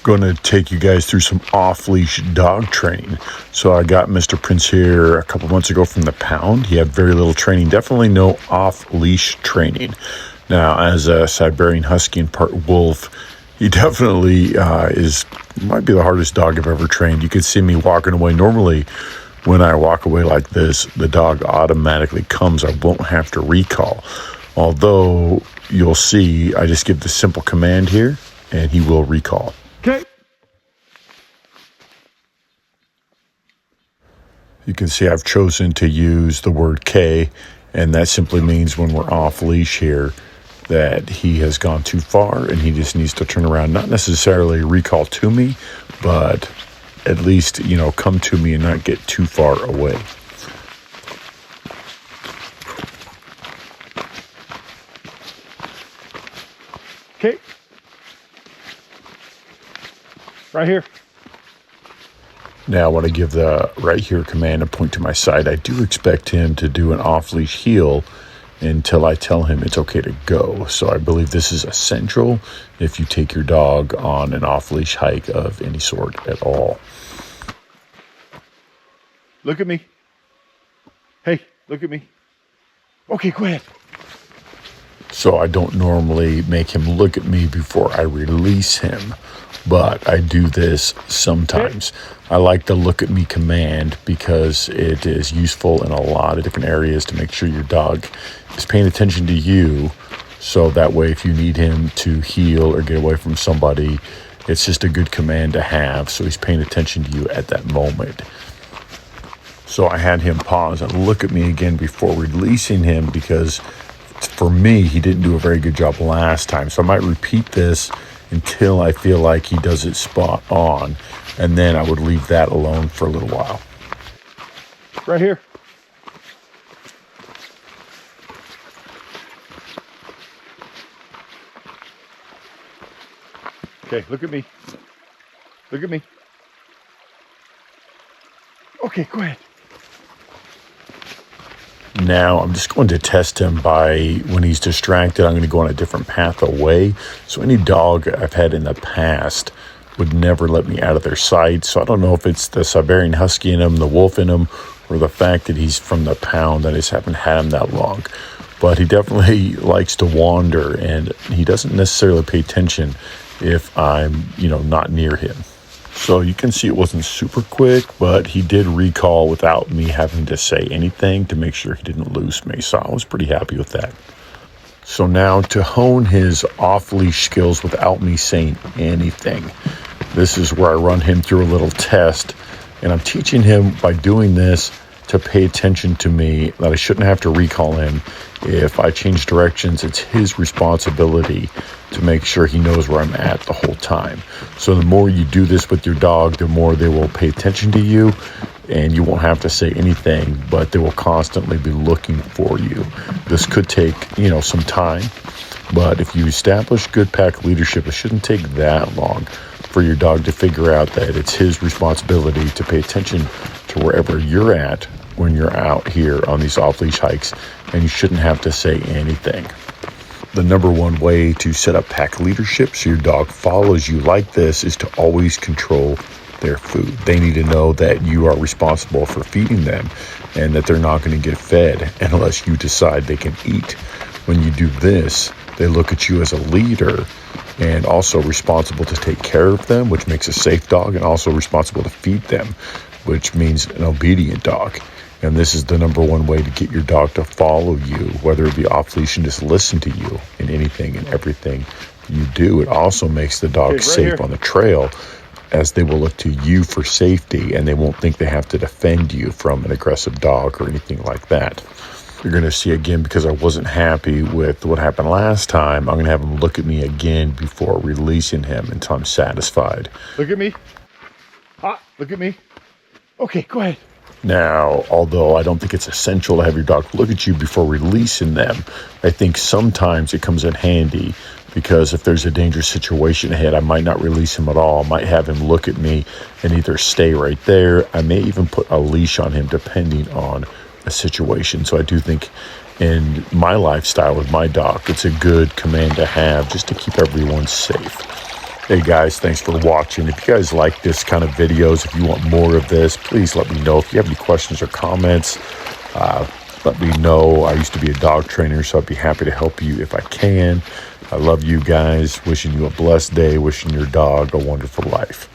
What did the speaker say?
Going to take you guys through some off-leash dog training. So I got Mr. Prince here a couple months ago from the pound. He had very little training, definitely no off-leash training. Now, as a Siberian Husky and part wolf, he definitely might be the hardest dog I've ever trained. You could see me walking away. Normally, when I walk away like this, the dog automatically comes. I won't have to recall. Although, you'll see, I just give the simple command here, and he will recall. Okay. You can see I've chosen to use the word K, and that simply means when we're off leash here that he has gone too far and he just needs to turn around, not necessarily recall to me, but at least, come to me and not get too far away. Okay. Right here. Now, when I give the right here command and point to my side, I do expect him to do an off-leash heel until I tell him it's okay to go. So I believe this is essential if you take your dog on an off-leash hike of any sort at all. Look at me. Hey, look at me. Okay, go ahead. So I don't normally make him look at me before I release him, but I do this sometimes. I like the look at me command because it is useful in a lot of different areas to make sure your dog is paying attention to you. So that way, if you need him to heel or get away from somebody, it's just a good command to have. So he's paying attention to you at that moment. So I had him pause and look at me again before releasing him because for me, he didn't do a very good job last time. So I might repeat this until I feel like he does it spot on. And then I would leave that alone for a little while. Right here. Okay, look at me. Look at me. Okay, go ahead. Now, I'm just going to test him by when he's distracted, I'm going to go on a different path away. So any dog I've had in the past would never let me out of their sight. So I don't know if it's the Siberian Husky in him, the wolf in him, or the fact that he's from the pound. I just haven't had him that long. But he definitely likes to wander, and he doesn't necessarily pay attention if I'm, not near him. So you can see it wasn't super quick, but he did recall without me having to say anything to make sure he didn't lose me. So I was pretty happy with that. So now to hone his off-leash skills without me saying anything, this is where I run him through a little test. And I'm teaching him by doing this to pay attention to me, that I shouldn't have to recall him. If I change directions, it's his responsibility to make sure he knows where I'm at the whole time. So the more you do this with your dog, the more they will pay attention to you, and you won't have to say anything, but they will constantly be looking for you. This could take, some time, but if you establish good pack leadership, it shouldn't take that long for your dog to figure out that it's his responsibility to pay attention to wherever you're at when you're out here on these off-leash hikes, and you shouldn't have to say anything. The number one way to set up pack leadership so your dog follows you like this is to always control their food. They need to know that you are responsible for feeding them and that they're not going to get fed unless you decide they can eat. When you do this, they look at you as a leader and also responsible to take care of them, which makes a safe dog, and also responsible to feed them, which means an obedient dog. And this is the number one way to get your dog to follow you, whether it be off leash and just listen to you in anything and everything you do. It also makes the dog safe on the trail, as they will look to you for safety and they won't think they have to defend you from an aggressive dog or anything like that. You're going to see again, because I wasn't happy with what happened last time, I'm going to have him look at me again before releasing him until I'm satisfied. Look at me. Look at me. Okay, go ahead. Now, although I don't think it's essential to have your dog look at you before releasing them, I think sometimes it comes in handy, because if there's a dangerous situation ahead, I might not release him at all. I might have him look at me and either stay right there. I may even put a leash on him depending on a situation. So I do think in my lifestyle with my dog, it's a good command to have just to keep everyone safe. Hey guys, thanks for watching. If you guys like this kind of videos, if you want more of this, please let me know. If you have any questions or comments, let me know. I used to be a dog trainer, so I'd be happy to help you if I can. I love you guys. Wishing you a blessed day. Wishing your dog a wonderful life.